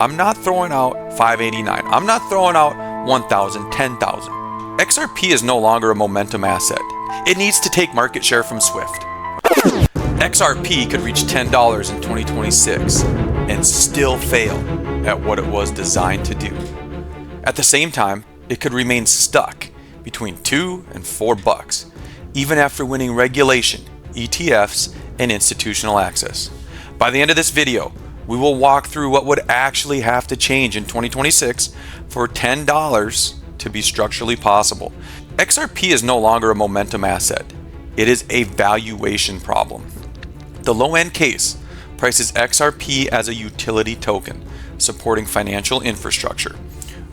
I'm not throwing out 589. I'm not throwing out 1,000, 10,000. XRP is no longer a momentum asset. It needs to take market share from Swift. XRP could reach $10 in 2026 and still fail at what it was designed to do. At the same time, it could remain stuck between $2 and $4, even after winning regulation, ETFs, and institutional access. By the end of this video, we will walk through what would actually have to change in 2026 for $10 to be structurally possible. XRP is no longer a momentum asset. It is a valuation problem. The low-end case prices XRP as a utility token supporting financial infrastructure,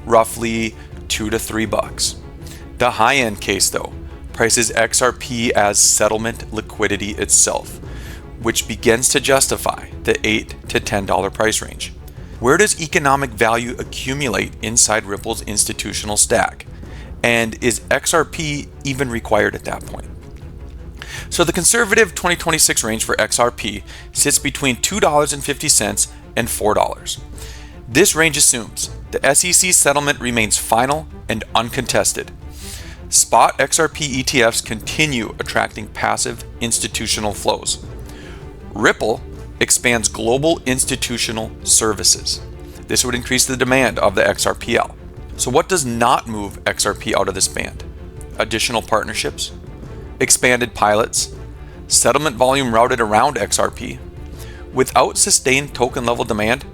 roughly $2 to $3. The high-end case, though, prices XRP as settlement liquidity itself, which begins to justify the $8 to $10 price range. Where does economic value accumulate inside Ripple's institutional stack? And is XRP even required at that point? So the conservative 2026 range for XRP sits between $2.50 and $4. This range assumes the SEC settlement remains final and uncontested. Spot XRP ETFs continue attracting passive institutional flows. Ripple expands global institutional services. This would increase the demand of the XRPL. So what does not move XRP out of this band? Additional partnerships, expanded pilots, settlement volume routed around XRP. Without sustained token level demand,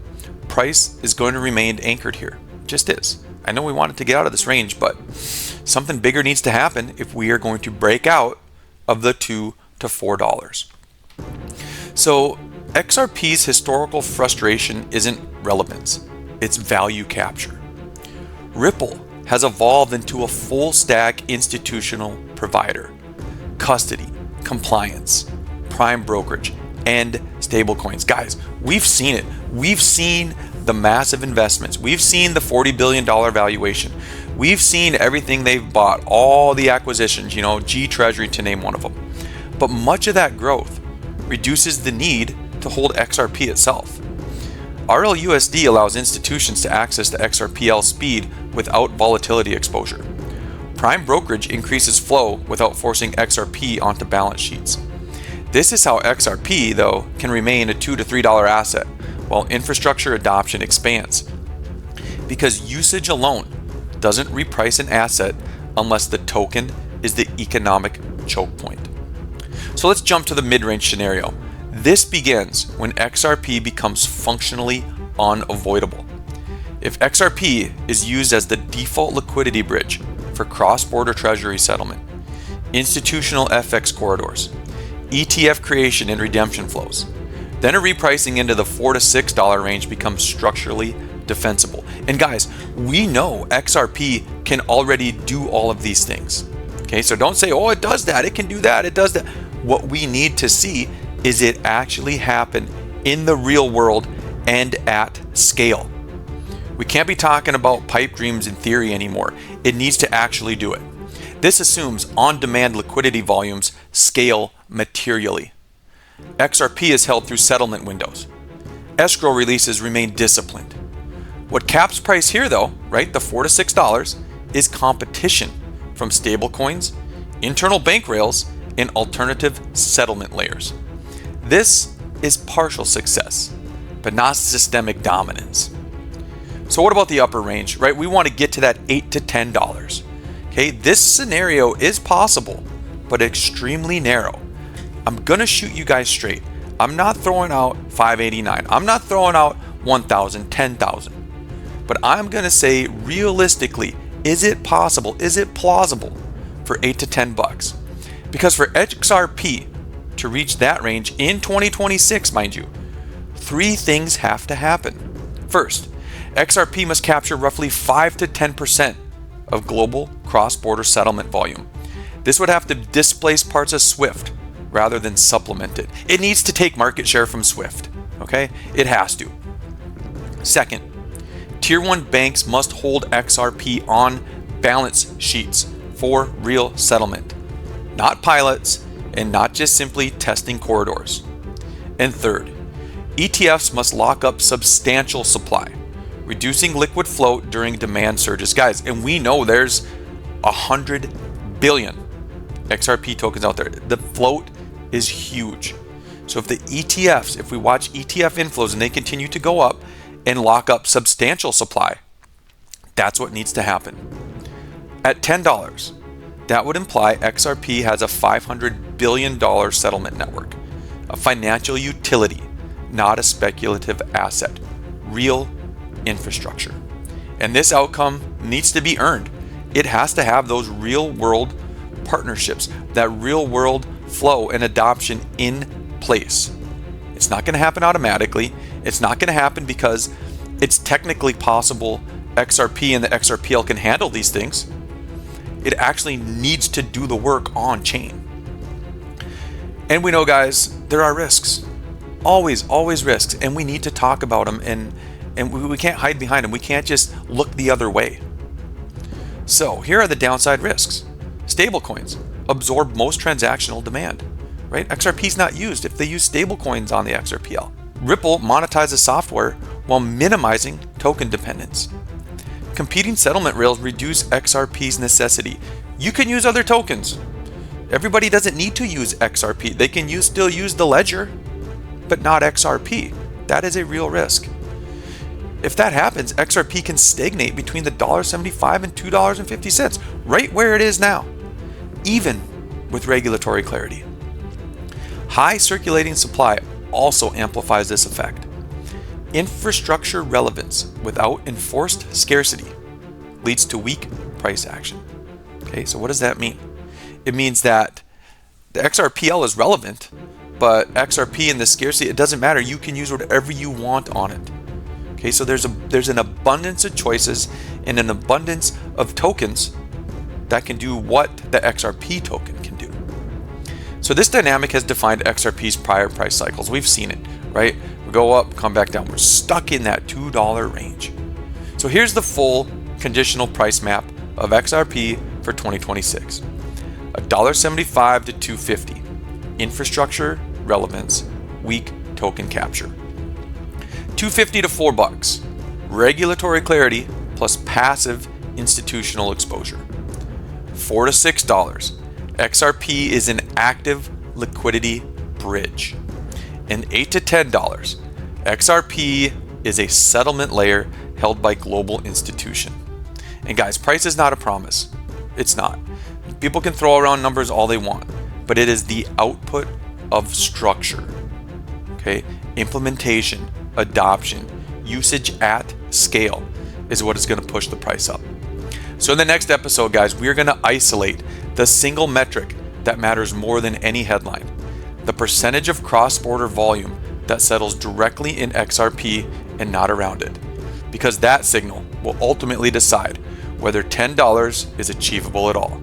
price is going to remain anchored here. It just is. I know we wanted to get out of this range, but something bigger needs to happen if we are going to break out of the $2 to $4. So XRP's historical frustration isn't relevance, it's value capture. Ripple has evolved into a full stack institutional provider. Custody, compliance, prime brokerage, and stablecoins. Guys, we've seen it. We've seen the massive investments. We've seen the $40 billion valuation. We've seen everything they've bought, all the acquisitions, G Treasury to name one of them. But much of that growth reduces the need to hold XRP itself. RLUSD allows institutions to access the XRPL speed without volatility exposure. Prime brokerage increases flow without forcing XRP onto balance sheets. This is how XRP, though, can remain a $2 to $3 asset while infrastructure adoption expands. Because usage alone doesn't reprice an asset unless the token is the economic choke point. So let's jump to the mid-range scenario. This begins when XRP becomes functionally unavoidable. If XRP is used as the default liquidity bridge for cross-border treasury settlement, institutional FX corridors, ETF creation and redemption flows, then a repricing into the $4 to $6 range becomes structurally defensible. And guys, we know XRP can already do all of these things. Okay, so don't say, oh, it does that, it can do that, it does that. What we need to see is it actually happen in the real world and at scale. We can't be talking about pipe dreams in theory anymore. It needs to actually do it. This assumes on-demand liquidity volumes scale materially. XRP is held through settlement windows. Escrow releases remain disciplined. What caps price here though, right, the $4 to $6, is competition from stablecoins, internal bank rails, and alternative settlement layers. This is partial success, but not systemic dominance. So what about the upper range, right? We want to get to that $8 to $10. Okay, this scenario is possible, but extremely narrow. I'm gonna shoot you guys straight. I'm not throwing out 589. I'm not throwing out 1,000, 10,000. But I'm gonna say realistically, is it possible? Is it plausible for $8 to $10? Because for XRP to reach that range in 2026, mind you, three things have to happen. First, XRP must capture roughly 5 to 10% of global cross-border settlement volume. This would have to displace parts of Swift rather than supplement it. It needs to take market share from Swift, okay? It has to. Second, Tier 1 banks must hold XRP on balance sheets for real settlement, not pilots and not just simply testing corridors. And third, ETFs must lock up substantial supply, reducing liquid float during demand surges. Guys, and we know there's 100 billion XRP tokens out there. The float is huge. So if the ETFs, if we watch ETF inflows and they continue to go up and lock up substantial supply, that's what needs to happen. At $10, that would imply XRP has a $500 billion settlement network, a financial utility, not a speculative asset, real infrastructure. And this outcome needs to be earned. It has to have those real world partnerships, that real world flow and adoption in place. It's not going to happen automatically. It's not going to happen because it's technically possible XRP and the XRPL can handle these things. It actually needs to do the work on chain. And we know, guys, there are risks. Always risks. And we need to talk about them, and we can't hide behind them. We can't just look the other way. So here are the downside risks. Stablecoins absorb most transactional demand, right? XRP is not used if they use stablecoins on the XRPL. Ripple monetizes software while minimizing token dependence. Competing settlement rails reduce XRP's necessity. You can use other tokens. Everybody doesn't need to use XRP. They can still use the ledger, but not XRP. That is a real risk. If that happens, XRP can stagnate between the $1.75 and $2.50, right where it is now, even with regulatory clarity. High circulating supply also amplifies this effect. Infrastructure relevance without enforced scarcity leads to weak price action. Okay, so what does that mean? It means that the XRPL is relevant, but XRP and the scarcity, it doesn't matter. You can use whatever you want on it. Okay, so there's an abundance of choices and an abundance of tokens that can do what the XRP token can do. So this dynamic has defined XRP's prior price cycles. We've seen it, right? We go up, come back down. We're stuck in that $2 range. So here's the full conditional price map of XRP for 2026. $1.75 to $2.50. Infrastructure relevance, weak token capture. $2.50 to $4. Regulatory clarity plus passive institutional exposure. $4 to $6. XRP is an active liquidity bridge. And $8 to $10. XRP is a settlement layer held by global institution. And guys, price is not a promise. It's not. People can throw around numbers all they want, but it is the output of structure. Okay? Implementation, adoption, usage at scale is what is going to push the price up. So in the next episode, guys, we're going to isolate the single metric that matters more than any headline, the percentage of cross-border volume that settles directly in XRP and not around it, because that signal will ultimately decide whether $10 is achievable at all.